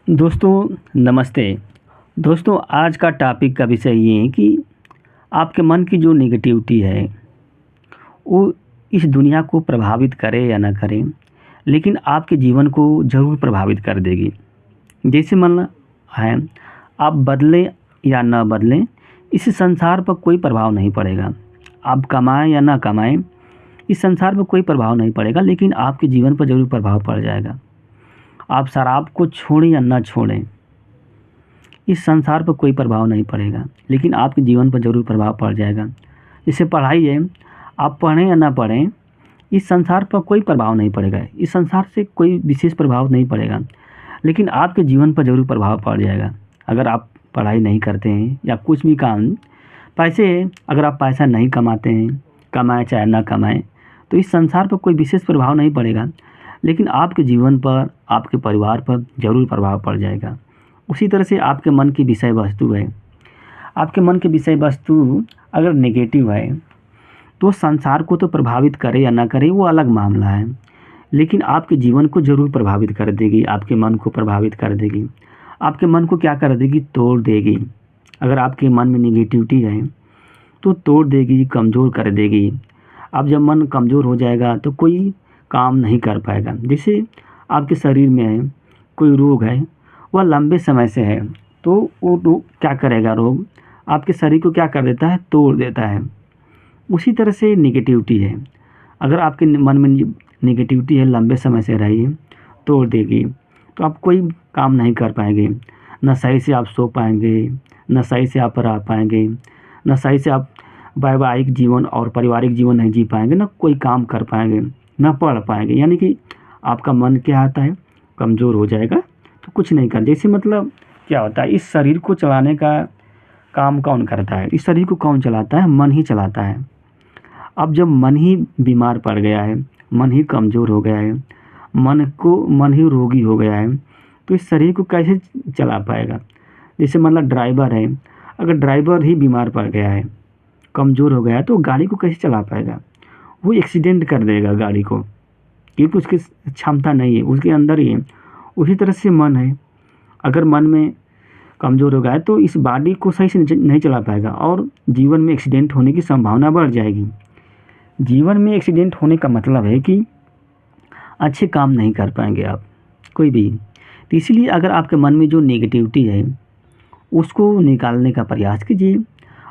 दोस्तों नमस्ते। दोस्तों आज का टॉपिक का विषय ये है कि आपके मन की जो नेगेटिविटी है वो इस दुनिया को प्रभावित करे या ना करे, लेकिन आपके जीवन को ज़रूर प्रभावित कर देगी। जैसे मन है, आप बदलें या ना बदलें, इस संसार पर कोई प्रभाव नहीं पड़ेगा। आप कमाएं या ना कमाएं, इस संसार पर कोई प्रभाव नहीं पड़ेगा, लेकिन आपके जीवन पर ज़रूर प्रभाव पड़ जाएगा। आप शराब को छोड़ें या ना छोड़ें, इस संसार पर कोई प्रभाव नहीं पड़ेगा, लेकिन आपके जीवन पर ज़रूर प्रभाव पड़ जाएगा। जैसे पढ़ाई है, आप पढ़ें या ना पढ़ें, इस संसार पर कोई प्रभाव नहीं पड़ेगा, इस संसार से कोई विशेष प्रभाव नहीं पड़ेगा, लेकिन आपके जीवन पर ज़रूर प्रभाव पड़ जाएगा। अगर आप पढ़ाई नहीं करते हैं या कुछ भी काम, पैसे अगर आप पैसा नहीं कमाते हैं, कमाएं चाहे ना कमाएं, तो इस संसार पर कोई विशेष प्रभाव नहीं पड़ेगा, लेकिन आपके जीवन पर, आपके परिवार पर ज़रूर प्रभाव पड़ जाएगा। उसी तरह से आपके मन की विषय वस्तु है, आपके मन की विषय वस्तु अगर नेगेटिव है तो संसार को तो प्रभावित करे या ना करे वो अलग मामला है, लेकिन आपके जीवन को ज़रूर प्रभावित कर देगी, आपके मन को प्रभावित कर देगी। आपके मन को क्या कर देगी? तोड़ देगी। अगर आपके मन में नेगेटिविटी है तो तोड़ देगी, कमज़ोर कर देगी। अब जब मन कमज़ोर हो जाएगा तो कोई काम नहीं कर पाएगा। जैसे आपके शरीर में है कोई रोग है, वह लंबे समय से है, तो वो रोग क्या करेगा? रोग आपके शरीर को क्या कर देता है? तोड़ देता है। उसी तरह से नेगेटिविटी है, अगर आपके मन में नेगेटिविटी है, लंबे समय से रही है, तोड़ देगी, तो आप कोई काम नहीं कर पाएंगे। न सही से आप सो पाएंगे, न सही से आप रह पाएंगे, न सही से आप वैवाहिक जीवन और पारिवारिक जीवन नहीं जी पाएंगे, न कोई काम कर पाएंगे, न पढ़ पाएंगे। यानी कि आपका मन क्या आता है? कमज़ोर हो जाएगा, तो कुछ नहीं कर। जैसे मतलब क्या होता है, इस शरीर को चलाने का काम कौन करता है? इस शरीर को कौन चलाता है? मन ही चलाता है। अब जब मन ही बीमार पड़ गया है, मन ही कमज़ोर हो गया है, मन ही रोगी हो गया है, तो इस शरीर को कैसे चला पाएगा? जैसे मतलब ड्राइवर है, अगर ड्राइवर ही बीमार पड़ गया है, कमज़ोर हो गया है, तो गाड़ी को कैसे चला पाएगा? वो एक्सीडेंट कर देगा गाड़ी को, क्योंकि उसकी क्षमता नहीं है, उसके अंदर ही है। उसी तरह से मन है, अगर मन में कमज़ोर हो गया है तो इस बॉडी को सही से नहीं चला पाएगा और जीवन में एक्सीडेंट होने की संभावना बढ़ जाएगी। जीवन में एक्सीडेंट होने का मतलब है कि अच्छे काम नहीं कर पाएंगे आप कोई भी। तो इसीलिए अगर आपके मन में जो नेगेटिविटी है उसको निकालने का प्रयास कीजिए।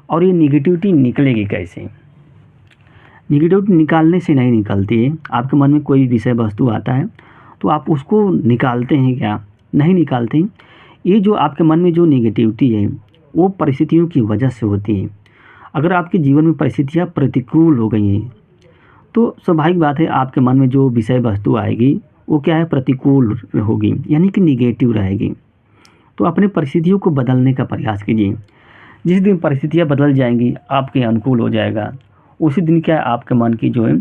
और ये नेगेटिविटी निकलेगी कैसे? नेगेटिविटी निकालने से नहीं निकलती है। आपके मन में कोई विषय वस्तु आता है तो आप उसको निकालते हैं क्या? नहीं निकालते। ये जो आपके मन में जो नेगेटिविटी है वो परिस्थितियों की वजह से होती है। अगर आपके जीवन में परिस्थितियाँ प्रतिकूल हो गई हैं तो स्वाभाविक बात है आपके मन में जो विषय वस्तु आएगी वो क्या है? प्रतिकूल होगी, यानी कि निगेटिव रहेगी। तो अपने परिस्थितियों को बदलने का प्रयास कीजिए। जिस दिन परिस्थितियाँ बदल जाएंगी, आपके अनुकूल हो जाएगा, उसी दिन क्या है आपके मन की जो है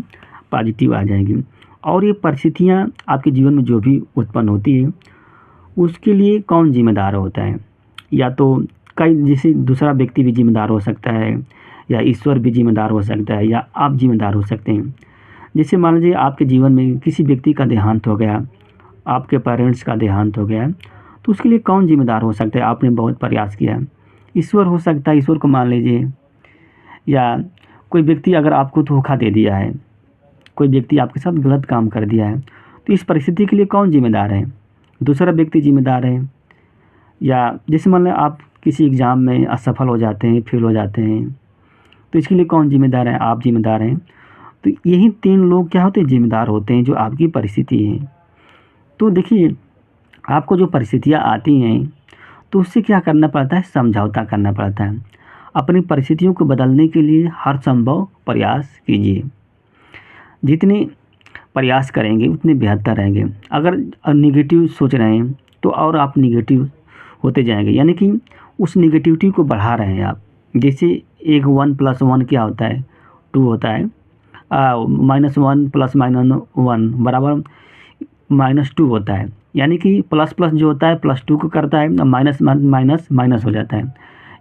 पॉजिटिव आ जाएगी। और ये परिस्थितियाँ आपके जीवन में जो भी उत्पन्न होती है उसके लिए कौन जिम्मेदार होता है? या तो कई जैसे दूसरा व्यक्ति भी जिम्मेदार हो सकता है, या ईश्वर भी जिम्मेदार हो सकता है, या आप जिम्मेदार हो सकते हैं। जैसे मान लीजिए आपके जीवन में किसी व्यक्ति का देहांत हो गया, आपके पेरेंट्स का देहांत हो गया, तो उसके लिए कौन जिम्मेदार हो सकता है? आपने बहुत प्रयास किया, ईश्वर हो सकता है, ईश्वर को मान लीजिए। या कोई व्यक्ति अगर आपको धोखा दे दिया है, कोई व्यक्ति आपके साथ गलत काम कर दिया है, तो इस परिस्थिति के लिए कौन जिम्मेदार है? दूसरा व्यक्ति जिम्मेदार है। या जैसे मान लें आप किसी एग्ज़ाम में असफल हो जाते हैं, फेल हो जाते हैं, तो इसके लिए कौन जिम्मेदार है? आप जिम्मेदार हैं। तो यही 3 लोग क्या होते हैं? जिम्मेदार होते हैं, जो आपकी परिस्थिति है। तो देखिए, आपको जो परिस्थितियाँ आती हैं तो उससे क्या करना पड़ता है? समझौता करना पड़ता है। अपनी परिस्थितियों को बदलने के लिए हर संभव प्रयास कीजिए। जितने प्रयास करेंगे उतने बेहतर रहेंगे। अगर नेगेटिव सोच रहे हैं तो और आप नेगेटिव होते जाएंगे, यानी कि उस नेगेटिविटी को बढ़ा रहे हैं आप। जैसे एक 1 + 1 क्या होता है? 2 होता है। -1 + -1 बराबर -2 होता है। यानी कि प्लस प्लस जो होता है +2 को करता है, माइनस माइनस माइनस हो जाता है।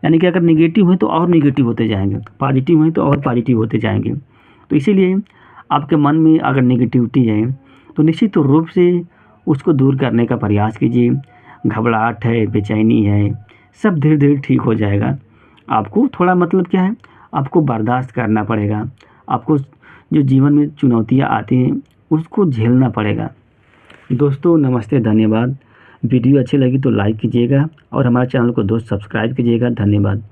यानी कि अगर नेगेटिव है तो और नेगेटिव होते जाएंगे, पॉजिटिव है तो और पॉजिटिव होते जाएंगे। तो इसीलिए आपके मन में अगर नेगेटिविटी है तो निश्चित रूप से उसको दूर करने का प्रयास कीजिए। घबराहट है, बेचैनी है, सब धीरे धीरे ठीक हो जाएगा। आपको थोड़ा मतलब क्या है, आपको बर्दाश्त करना पड़ेगा। आपको जो जीवन में चुनौतियाँ आती हैं उसको झेलना पड़ेगा। दोस्तों नमस्ते, धन्यवाद। वीडियो अच्छी लगी तो लाइक कीजिएगा और हमारे चैनल को दोस्त सब्सक्राइब कीजिएगा। धन्यवाद।